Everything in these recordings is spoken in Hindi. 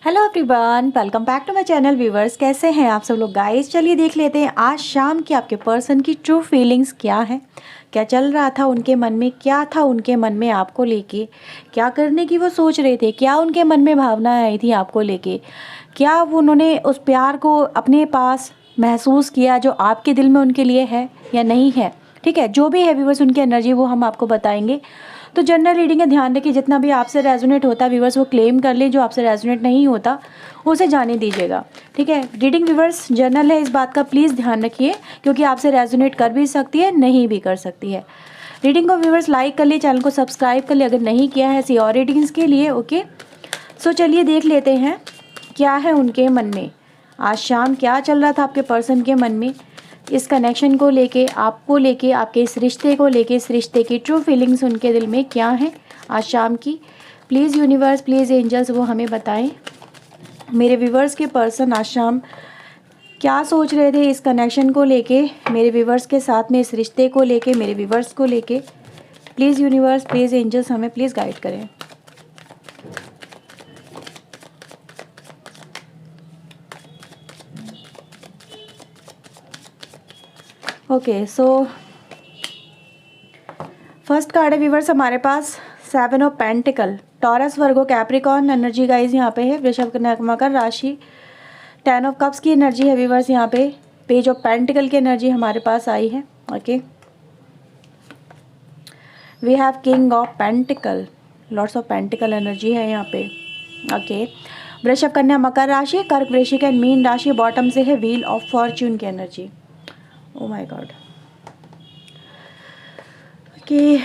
Hello everyone, welcome back to my channel. Viewers, कैसे हैं आप सब लोग गाइस। चलिए देख लेते हैं आज शाम की आपके पर्सन की ट्रू फीलिंग्स क्या है, क्या चल रहा था उनके मन में, क्या था उनके मन में आपको लेके, क्या करने की वो सोच रहे थे, क्या उनके मन में भावना आई थी आपको लेके, क्या वो उन्होंने उस प्यार को अपने पास महसूस किया जो आपके दिल में उनके लिए है या नहीं है। ठीक है, जो भी है व्यूवर्स उनकी एनर्जी वो हम आपको बताएंगे। तो जनरल रीडिंग है, ध्यान रखिए जितना भी आपसे रेजोनेट होता है व्यूवर्स वो क्लेम कर ले, जो आपसे रेजोनेट नहीं होता उसे जाने दीजिएगा। ठीक है, रीडिंग व्यूवर्स जनरल है, इस बात का प्लीज़ ध्यान रखिए क्योंकि आपसे रेजोनेट कर भी सकती है, नहीं भी कर सकती है। रीडिंग को व्यूवर्स लाइक कर लिए, चैनल को सब्सक्राइब कर लिए अगर नहीं किया है ऐसी और रीडिंग्स के लिए। ओके, सो चलिए देख लेते हैं क्या है उनके मन में आज शाम, क्या चल रहा था आपके पर्सन के मन में इस कनेक्शन को लेके, आपको लेके, आपके इस रिश्ते को लेके, इस रिश्ते की ट्रू फीलिंग्स उनके दिल में क्या है आज शाम की। प्लीज़ यूनिवर्स, प्लीज़ एंजल्स वो हमें बताएं मेरे व्यूवर्स के पर्सन आज शाम क्या सोच रहे थे इस कनेक्शन को लेके, मेरे व्यूवर्स के साथ में इस रिश्ते को लेके, मेरे व्यूवर्स को लेके। प्लीज़ यूनिवर्स, प्लीज़ एंजल्स हमें प्लीज़ गाइड करें। ओके, सो फर्स्ट कार्ड है व्यूवर्स हमारे पास 7 of pentacle, Taurus, Virgo, Capricorn energy guys यहाँ पे है। वृषभ, कन्या, मकर राशि। 10 ऑफ कप्स की एनर्जी है व्यूवर्स यहाँ पे। पेज ऑफ पेंटिकल की एनर्जी हमारे पास आई है। Okay, we have king of pentacle, lots of pentacle energy है यहाँ पे। ओके, वृषभ, कन्या, मकर राशि, कर्क, वृश्चिक एंड मीन राशि। बॉटम से है व्हील ऑफ फॉर्च्यून की energy. Oh my God. Okay,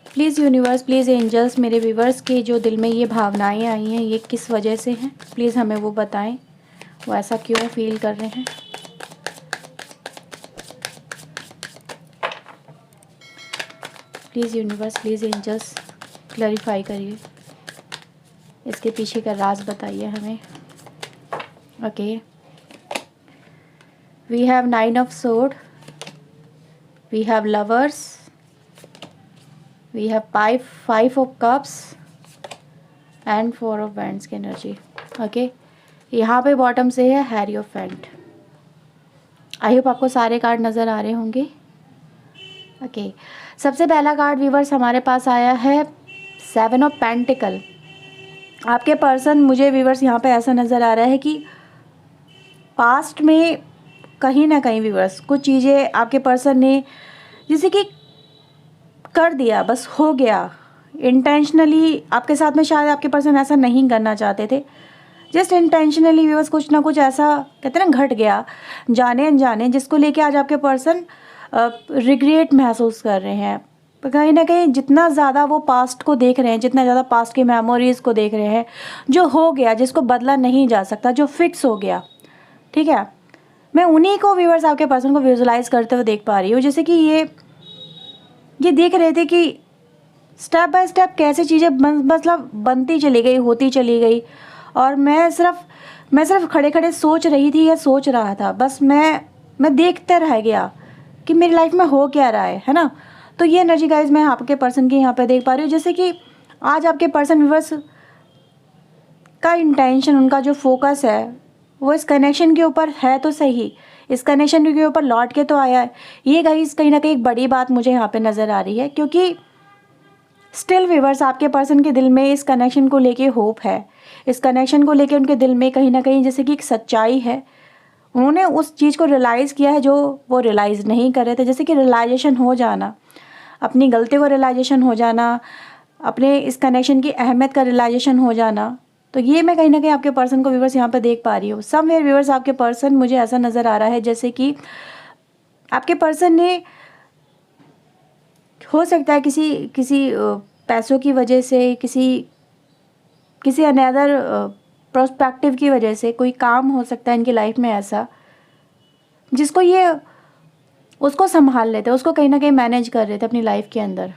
please universe, please angels मेरे व्यूवर्स के जो दिल में ये भावनाएं आई हैं ये किस वजह से हैं, प्लीज़ हमें वो बताएं, वो ऐसा क्यों फील कर रहे हैं। Please universe, please angels clarify करिए, इसके पीछे का राज बताइए हमें। Okay, we have 9 of sword, we have lovers, we have 5 of cups and 4 of wands की एनर्जी। ओके, यहाँ पे बॉटम से है hierophant. I hope आपको सारे कार्ड नज़र आ रहे होंगे। ओके, सबसे पहला कार्ड व्यूवर्स हमारे पास आया है 7 ऑफ पेंटिकल। आपके पर्सन, मुझे व्यूवर्स यहाँ पे ऐसा नज़र आ रहा है कि पास्ट में कहीं ना कहीं व्यूवर्स कुछ चीज़ें आपके पर्सन ने जैसे कि कर दिया, बस हो गया। इंटेंशनली आपके साथ में शायद आपके पर्सन ऐसा नहीं करना चाहते थे, जस्ट इंटेंशनली व्यूवर्स कुछ ना कुछ ऐसा कहते हैं ना घट गया जाने अनजाने, जिसको लेके आज आपके पर्सन रिग्रेट महसूस कर रहे हैं। कहीं ना कहीं जितना ज़्यादा वो पास्ट को देख रहे हैं, जितना ज़्यादा पास्ट की मेमोरीज़ को देख रहे हैं, जो हो गया, जिसको बदला नहीं जा सकता, जो फिक्स हो गया। ठीक है, मैं उन्हीं को व्यूवर्स आपके पर्सन को विजुलाइज करते हुए देख पा रही हूँ। जैसे कि ये देख रहे थे कि स्टेप बाय स्टेप कैसे चीज़ें मतलब बनती चली गई, होती चली गई, और मैं सिर्फ खड़े खड़े सोच रही थी या सोच रहा था, बस मैं देखते रह गया कि मेरी लाइफ में हो क्या रहा है ना। तो ये एनर्जी गाइज मैं आपके पर्सन की यहाँ पे देख पा रही हूँ। जैसे कि आज आपके पर्सन व्यूवर्स का इंटेंशन, उनका जो फोकस है वो इस कनेक्शन के ऊपर है तो सही, इस कनेक्शन के ऊपर लौट के तो आया है। ये गाइज कहीं ना कहीं एक बड़ी बात मुझे यहाँ पे नज़र आ रही है, क्योंकि स्टिल व्यूवर्स आपके पर्सन के दिल में इस कनेक्शन को लेके होप है, इस कनेक्शन को लेके उनके दिल में कहीं ना कहीं जैसे कि एक सच्चाई है। उन्होंने उस चीज़ को रियलाइज़ किया है जो वो रियलाइज़ नहीं कर रहे थे, जैसे कि रियलाइजेशन हो जाना, अपनी गलती को रियलाइजेशन हो जाना, अपने इस कनेक्शन की अहमियत का रियलाइजेशन हो जाना। तो ये मैं कहीं ना कहीं आपके पर्सन को व्यूवर्स यहाँ पे देख पा रही हूँ। समवेयर व्यूवर्स आपके पर्सन, मुझे ऐसा नज़र आ रहा है जैसे कि आपके पर्सन ने, हो सकता है किसी पैसों की वजह से, किसी अनदर प्रोस्पेक्टिव की वजह से कोई काम हो सकता है इनकी लाइफ में ऐसा, जिसको ये उसको संभाल लेते, उसको कहीं ना कहीं मैनेज कर रहे थे अपनी लाइफ के अंदर,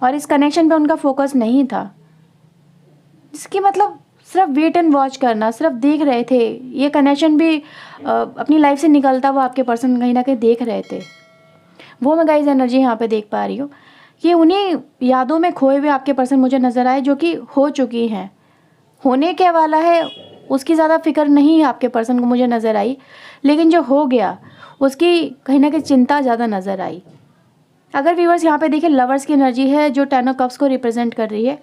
और इस कनेक्शन पे उनका फोकस नहीं था, जिसकी मतलब सिर्फ वेट एंड वॉच करना, सिर्फ देख रहे थे। ये कनेक्शन भी अपनी लाइफ से निकलता हुआ आपके पर्सन कहीं ना कहीं देख रहे थे। वो मैं गाइस एनर्जी यहाँ पे देख पा रही हूँ कि उन्हीं यादों में खोए हुए आपके पर्सन मुझे नज़र आए जो कि हो चुकी हैं। होने क्या वाला है उसकी ज़्यादा फिक्र नहीं आपके पर्सन को मुझे नज़र आई, लेकिन जो हो गया उसकी कहीं ना कहीं चिंता ज़्यादा नज़र आई। अगर व्यूवर्स यहाँ पे देखिए लवर्स की एनर्जी है जो 10 ऑफ कप्स को रिप्रेजेंट कर रही है।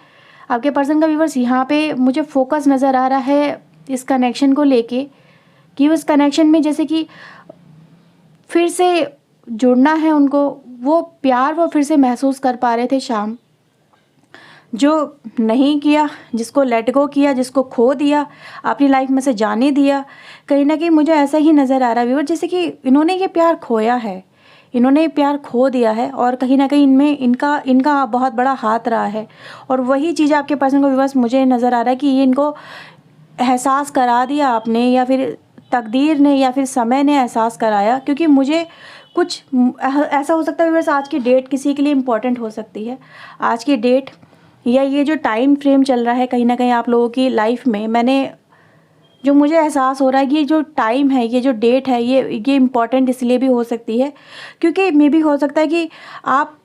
आपके पर्सन का व्यूवर्स यहाँ पे मुझे फोकस नज़र आ रहा है इस कनेक्शन को लेके कि उस कनेक्शन में जैसे कि फिर से जुड़ना है उनको, वो प्यार वो फिर से महसूस कर पा रहे थे। शाम जो नहीं किया, जिसको लेट गो किया, जिसको खो दिया, अपनी लाइफ में से जाने दिया, कहीं ना कहीं मुझे ऐसा ही नज़र आ रहा है व्यूअर जैसे कि इन्होंने ये प्यार खोया है, इन्होंने ये प्यार खो दिया है और कहीं ना कहीं इनमें इनका बहुत बड़ा हाथ रहा है। और वही चीज़ आपके पर्सन को व्यूअर्स मुझे नज़र आ रहा है कि ये इनको एहसास करा दिया आपने, या फिर तकदीर ने, या फिर समय ने एहसास कराया। क्योंकि मुझे कुछ ऐसा हो सकता है व्यूअर्स, आज की डेट किसी के लिए इम्पोर्टेंट हो सकती है। आज की डेट या ये जो टाइम फ्रेम चल रहा है कहीं ना कहीं आप लोगों की लाइफ में, मैंने जो मुझे एहसास हो रहा है कि ये जो टाइम है, ये जो डेट है, ये इम्पॉर्टेंट इसलिए भी हो सकती है क्योंकि मे भी हो सकता है कि आप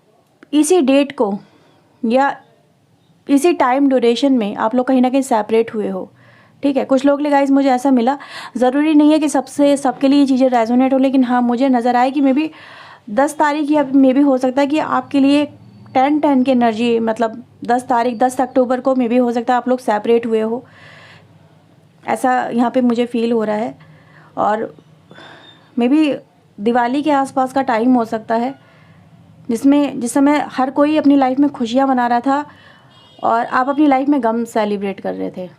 इसी डेट को या इसी टाइम ड्यूरेशन में आप लोग कहीं ना कहीं सेपरेट हुए हो। ठीक है, कुछ लोग लिए गाइस मुझे ऐसा मिला, ज़रूरी नहीं है कि सबके लिए ये चीज़ें रेजोनेट हो, लेकिन हाँ मुझे नज़र आए कि मे भी 10 तारीख या मे भी हो सकता है कि आपके लिए 10-10 की एनर्जी, मतलब 10 तारीख 10 अक्टूबर को मे भी हो सकता है आप लोग सेपरेट हुए हो, ऐसा यहाँ पे मुझे फील हो रहा है। और मे बी दिवाली के आसपास का टाइम हो सकता है जिस समय हर कोई अपनी लाइफ में खुशियाँ मना रहा था और आप अपनी लाइफ में गम सेलिब्रेट कर रहे थे।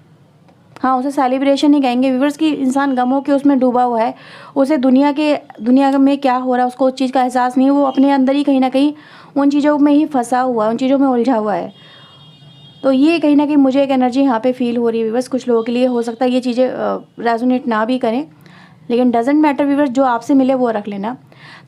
हाँ, उसे सेलिब्रेशन ही कहेंगे व्यूअर्स की इंसान गमों के उसमें डूबा हुआ है, उसे दुनिया में क्या हो रहा है उसको उस चीज़ का एहसास नहीं है, वो अपने अंदर ही कहीं ना कहीं उन चीज़ों में ही फंसा हुआ है, उन चीज़ों में उलझा हुआ है। तो ये कहीं ना कहीं मुझे एक एनर्जी यहाँ पे फील हो रही है व्यूअर्स। कुछ लोगों के लिए हो सकता है ये चीज़ें रेजोनेट ना भी करें, लेकिन डजेंट मैटर व्यूअर्स, जो आपसे मिले वो रख लेना।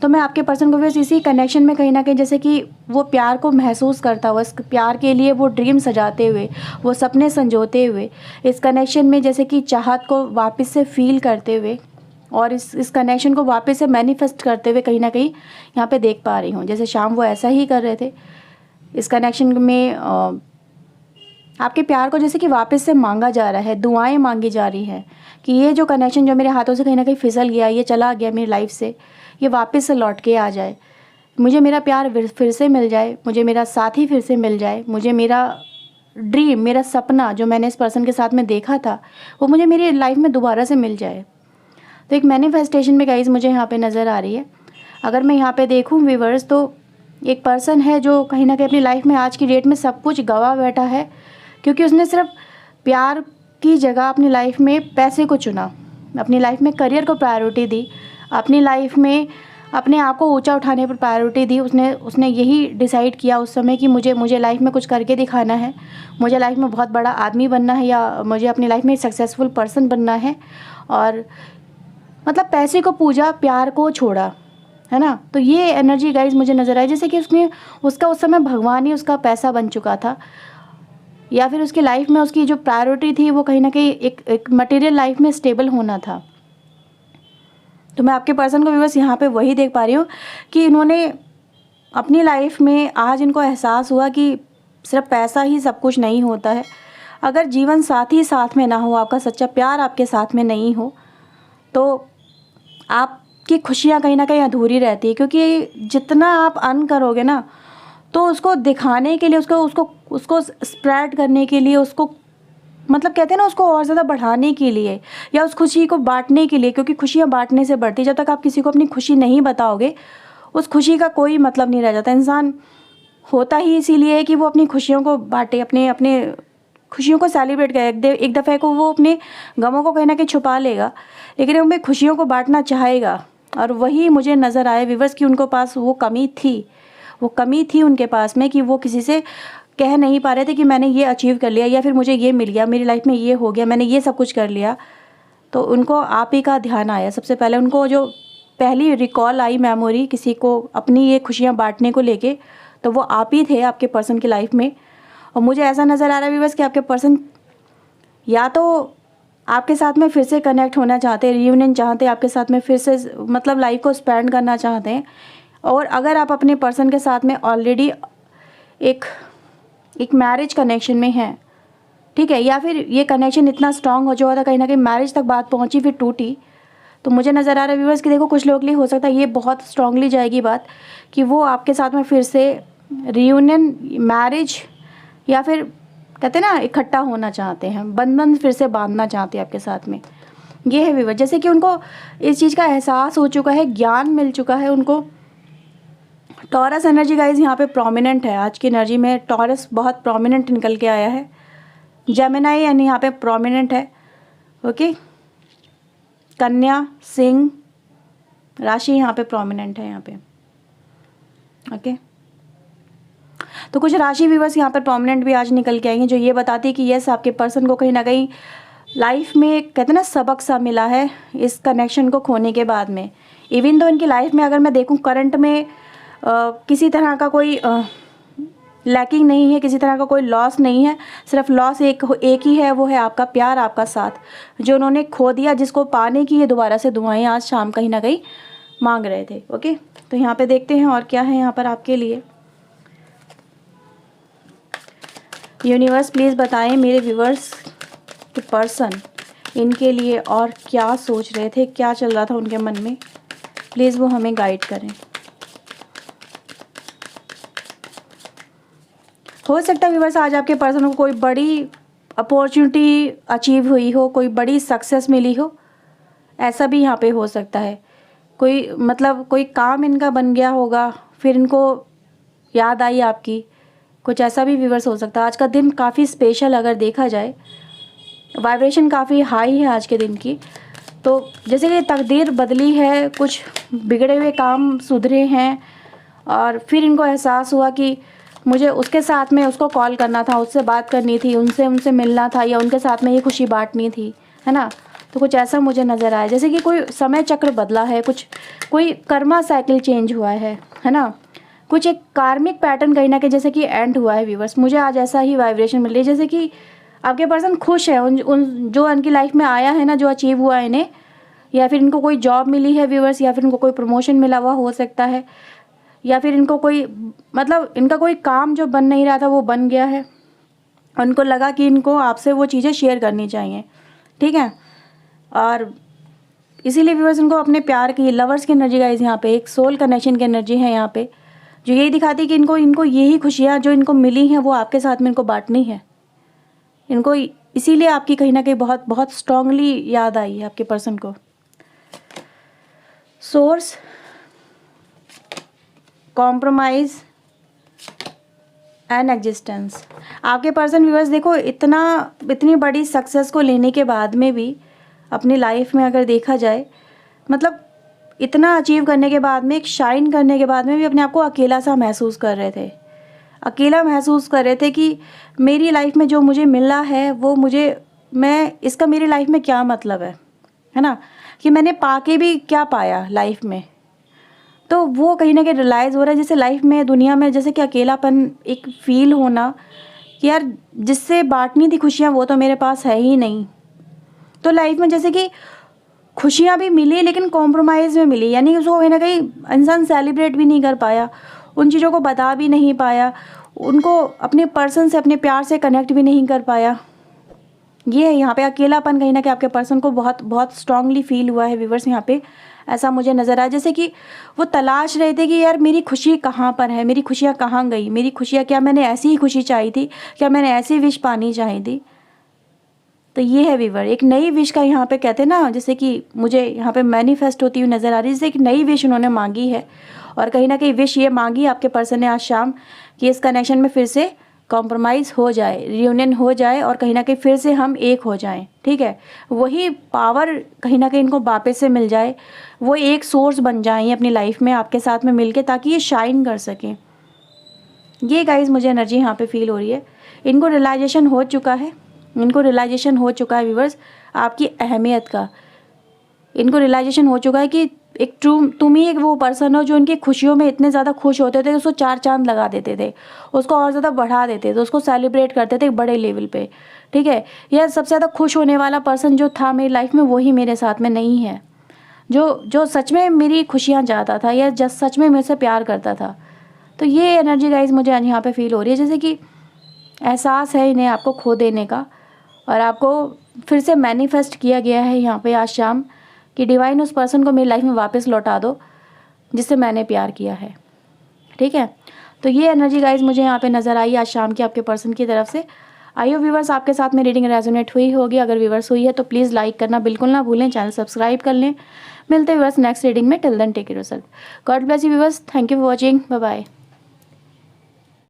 तो मैं आपके पर्सन को व्यूअर्स इसी कनेक्शन में कहीं ना कहीं जैसे कि वो प्यार को महसूस करता हुआ, इस प्यार के लिए वो ड्रीम सजाते हुए, वो सपने संजोते हुए, इस कनेक्शन में जैसे कि चाहत को वापस से फील करते हुए और इस कनेक्शन को वापस से मैनिफेस्ट करते हुए कहीं ना कहीं यहाँ पे देख पा रही हूँ। जैसे शाम वो ऐसा ही कर रहे थे इस कनेक्शन में, आपके प्यार को जैसे कि वापस से मांगा जा रहा है, दुआएं मांगी जा रही हैं कि ये जो कनेक्शन जो मेरे हाथों से कहीं ना कहीं फिसल गया, ये चला गया मेरी लाइफ से, ये वापस से लौट के आ जाए, मुझे मेरा प्यार फिर से मिल जाए, मुझे मेरा साथी फिर से मिल जाए, मुझे मेरा ड्रीम, मेरा सपना जो मैंने इस पर्सन के साथ में देखा था वो मुझे मेरी लाइफ में दोबारा से मिल जाए। तो एक मैनिफेस्टेशन में गाइस मुझे यहाँ पे नज़र आ रही है। अगर मैं यहाँ पे देखूँ व्यूअर्स तो एक पर्सन है जो कहीं ना कहीं अपनी लाइफ में आज की डेट में सब कुछ गवा बैठा है क्योंकि उसने सिर्फ प्यार की जगह अपनी लाइफ में पैसे को चुना, अपनी लाइफ में करियर को प्रायोरिटी दी, अपनी लाइफ में अपने आप को ऊंचा उठाने पर प्रायोरिटी दी। उसने यही डिसाइड किया उस समय कि मुझे लाइफ में कुछ करके दिखाना है, मुझे लाइफ में बहुत बड़ा आदमी बनना है, या मुझे अपनी लाइफ में एक सक्सेसफुल पर्सन बनना है। और मतलब पैसे को पूजा, प्यार को छोड़ा, है ना। तो ये एनर्जी गाइज मुझे नज़र आई जैसे कि उसका उस समय भगवान ही उसका पैसा बन चुका था, या फिर उसकी लाइफ में उसकी जो प्रायोरिटी थी वो कहीं ना कहीं एक मटेरियल लाइफ में स्टेबल होना था। तो मैं आपके पर्सन को भी बस यहाँ पे वही देख पा रही हूँ कि इन्होंने अपनी लाइफ में आज इनको एहसास हुआ कि सिर्फ पैसा ही सब कुछ नहीं होता है। अगर जीवन साथी साथ में ना हो, आपका सच्चा प्यार आपके साथ में नहीं हो, तो आपकी खुशियाँ कहीं ना कहीं अधूरी रहती है। क्योंकि जितना आप अर्न करोगे ना, तो उसको दिखाने के लिए, उसको स्प्रेड करने के लिए, उसको मतलब कहते हैं ना, उसको और ज़्यादा बढ़ाने के लिए या उस खुशी को बांटने के लिए, क्योंकि खुशियाँ बांटने से बढ़ती। जब तक आप किसी को अपनी खुशी नहीं बताओगे उस खुशी का कोई मतलब नहीं रह जाता। इंसान होता ही इसीलिए है कि वो अपनी खुशियों को बांटे, अपने खुशियों को सेलिब्रेट करे। एक दफ़े को वो अपने गमों को कहीं ना कहीं छुपा लेगा, लेकिन वो खुशियों को बांटना चाहेगा। और वही मुझे नज़र आया व्यूअर्स कि उनको पास वो कमी थी उनके पास में, कि वो किसी से कह नहीं पा रहे थे कि मैंने ये अचीव कर लिया, या फिर मुझे ये मिल गया, मेरी लाइफ में ये हो गया, मैंने ये सब कुछ कर लिया। तो उनको आप ही का ध्यान आया सबसे पहले। उनको जो पहली रिकॉल आई मेमोरी किसी को अपनी ये खुशियाँ बांटने को लेके, तो वो आप ही थे आपके पर्सन की लाइफ में। और मुझे ऐसा नज़र आ रहा है व्यूअर्स कि आपके पर्सन या तो आपके साथ में फिर से कनेक्ट होना चाहते हैं, रियूनियन चाहते हैं, आपके साथ में फिर से मतलब लाइफ को स्पेंड करना चाहते हैं। और अगर आप अपने पर्सन के साथ में ऑलरेडी एक मैरिज कनेक्शन में हैं, ठीक है, या फिर ये कनेक्शन इतना स्ट्रांग हो चुका था, कहीं ना कहीं मैरिज तक बात पहुंची फिर टूटी, तो मुझे नज़र आ रहा है व्यूअर्स कि देखो कुछ लोगों के लिए हो सकता है ये बहुत स्ट्रांगली जाएगी बात कि वो आपके साथ में फिर से रियूनियन, मैरिज, या फिर कहते हैं ना इकट्ठा होना चाहते हैं, बंधन फिर से बांधना चाहते हैं आपके साथ में। ये है व्यूअर्स, जैसे कि उनको इस चीज़ का एहसास हो चुका है, ज्ञान मिल चुका है उनको। टॉरस एनर्जी गाइज यहाँ पे प्रोमिनेंट है, आज की एनर्जी में टॉरस बहुत प्रोमिनेंट निकल के आया है। जेमिनाई यानी यहाँ पे प्रोमिनेंट है। ओके, कन्या, सिंह राशि यहाँ पे प्रोमिनेंट है यहाँ पे। ओके, तो कुछ राशि व्यूअर्स यहाँ पर प्रोमिनेंट भी आज निकल के आएंगे, जो ये बताती है कि यस आपके पर्सन को कहीं ना कहीं लाइफ में कहते हैं ना सबक सा मिला है इस कनेक्शन को खोने के बाद में। इवन तो इनकी लाइफ में अगर मैं देखूँ करंट में किसी तरह का कोई लैकिंग नहीं है, किसी तरह का कोई लॉस नहीं है, सिर्फ लॉस एक ही है, वो है आपका प्यार, आपका साथ, जो उन्होंने खो दिया, जिसको पाने की ये दोबारा से दुआएं आज शाम कहीं ना कहीं मांग रहे थे। ओके, तो यहाँ पे देखते हैं और क्या है यहाँ पर आपके लिए। यूनिवर्स प्लीज़ बताएं मेरे व्यूवर्स के पर्सन इनके लिए और क्या सोच रहे थे, क्या चल रहा था उनके मन में, प्लीज़ वो हमें गाइड करें। हो सकता है व्यूअर्स आज आपके पर्सन को कोई बड़ी अपॉर्चुनिटी अचीव हुई हो, कोई बड़ी सक्सेस मिली हो, ऐसा भी यहाँ पे हो सकता है। कोई मतलब कोई काम इनका बन गया होगा, फिर इनको याद आई आपकी, कुछ ऐसा भी व्यूअर्स हो सकता है। आज का दिन काफ़ी स्पेशल अगर देखा जाए, वाइब्रेशन काफ़ी हाई है आज के दिन की। तो जैसे कि तकदीर बदली है, कुछ बिगड़े हुए काम सुधरे हैं, और फिर इनको एहसास हुआ कि मुझे उसके साथ में उसको कॉल करना था, उससे बात करनी थी, उनसे मिलना था, या उनके साथ में ये खुशी बांटनी थी, है ना। तो कुछ ऐसा मुझे नज़र आया, जैसे कि कोई समय चक्र बदला है, कोई कर्मा साइकिल चेंज हुआ है ना, कुछ एक कार्मिक पैटर्न कहीं ना कहीं जैसे कि एंड हुआ है व्यूअर्स। मुझे आज ऐसा ही वाइब्रेशन मिल रही है, जैसे कि आपके पर्सन खुश है उन जो उनकी लाइफ में आया है ना, जो अचीव हुआ है इन्हें, या फिर इनको कोई जॉब मिली है व्यूअर्स, या फिर इनको कोई प्रमोशन मिला हुआ हो सकता है, या फिर इनको कोई मतलब इनका कोई काम जो बन नहीं रहा था वो बन गया है। उनको लगा कि इनको आपसे वो चीज़ें शेयर करनी चाहिए, ठीक है। और इसीलिए व्यूअर्स इनको अपने प्यार की, लवर्स की एनर्जी गाइस यहाँ पे एक सोल कनेक्शन की एनर्जी है यहाँ पे, जो यही दिखाती है कि इनको यही खुशियाँ जो इनको मिली हैं वो आपके साथ में इनको बांटनी है। इनको इसीलिए आपकी कहीं ना कहीं बहुत बहुत स्ट्रांगली याद आई है आपके पर्सन को। Source, compromise and existence. आपके पर्सन व्यूअर्स देखो इतनी बड़ी सक्सेस को लेने के बाद में भी अपनी लाइफ में अगर देखा जाए, मतलब इतना अचीव करने के बाद में, एक शाइन करने के बाद में भी अपने आप को अकेला सा महसूस कर रहे थे। अकेला महसूस कर रहे थे कि मेरी लाइफ में जो मुझे मिला है वो इसका मेरी लाइफ में क्या मतलब है ना, कि मैंने पाके भी क्या पाया लाइफ में। तो वो कहीं ना कहीं रियलाइज़ हो रहा है, जैसे लाइफ में, दुनिया में जैसे कि अकेलापन एक फील होना कि यार जिससे बांटनी थी खुशियाँ वो तो मेरे पास है ही नहीं। तो लाइफ में जैसे कि खुशियाँ भी मिली लेकिन कॉम्प्रोमाइज़ में मिली, यानी उसको कहीं ना कहीं इंसान सेलिब्रेट भी नहीं कर पाया, उन चीज़ों को बता भी नहीं पाया, उनको अपने पर्सन से, अपने प्यार से कनेक्ट भी नहीं कर पाया। ये है यहाँ पे अकेलापन कहीं ना कहीं आपके पर्सन को बहुत बहुत स्ट्रांगली फील हुआ है व्यूअर्स। यहाँ पे ऐसा मुझे नज़र आया जैसे कि वो तलाश रहे थे कि यार मेरी खुशी कहाँ पर है, मेरी खुशियाँ कहाँ गई, मेरी खुशियाँ, क्या मैंने ऐसी ही खुशी चाहिए थी, क्या मैंने ऐसी विश पानी चाहिए थी। तो ये है व्यूअर, एक नई विश का यहाँ पे कहते हैं ना, जैसे कि मुझे यहाँ पे मैनिफेस्ट होती हुई नज़र आ रही है, जैसे एक नई विश उन्होंने मांगी है। और कहीं ना कहीं विश ये मांगी आपके पर्सन ने आज शाम कि इस कनेक्शन में फिर से कॉम्प्रोमाइज़ हो जाए, रियूनियन हो जाए, और कहीं ना कहीं फिर से हम एक हो जाएं, ठीक है। वही पावर कहीं ना कहीं इनको वापस से मिल जाए, वो एक सोर्स बन जाएं अपनी लाइफ में आपके साथ में मिलके, ताकि ये शाइन कर सकें। ये गाइस मुझे एनर्जी यहाँ पे फील हो रही है। इनको रियलाइजेशन हो चुका है, व्यूवर्स आपकी अहमियत का। इनको रियलाइजेशन हो चुका है कि एक तुम ही एक वो पर्सन हो जो उनकी खुशियों में इतने ज़्यादा खुश होते थे, उसको 4 चांद लगा देते थे, उसको और ज़्यादा बढ़ा देते थे, उसको सेलिब्रेट करते थे एक बड़े लेवल पे, ठीक है। यह सबसे ज़्यादा खुश होने वाला पर्सन जो था मेरी लाइफ में, वही मेरे साथ में नहीं है, जो सच में मेरी खुशियाँ चाहता था या जस सच में मेरे से प्यार करता था। तो ये एनर्जी गाइज मुझे यहाँ पे फील हो रही है, जैसे कि एहसास है इन्हें आपको खो देने का, और आपको फिर से मैनिफेस्ट किया गया है यहाँ पे आज शाम कि डिवाइन उस पर्सन को मेरी लाइफ में वापस लौटा दो जिससे मैंने प्यार किया है, ठीक है। तो ये एनर्जी गाइज मुझे यहाँ पे नज़र आई आज शाम की आपके पर्सन की तरफ से। आई होप व्यूवर्स आपके साथ में रीडिंग रेजोनेट हुई होगी। अगर व्यूवर्स हुई है तो प्लीज़ लाइक करना बिल्कुल ना भूलें, चैनल सब्सक्राइब कर लें। मिलते हैं व्यूवर्स नेक्स्ट रीडिंग में। Till then take care yourself, God bless you viewers, thank you for watching, bye bye.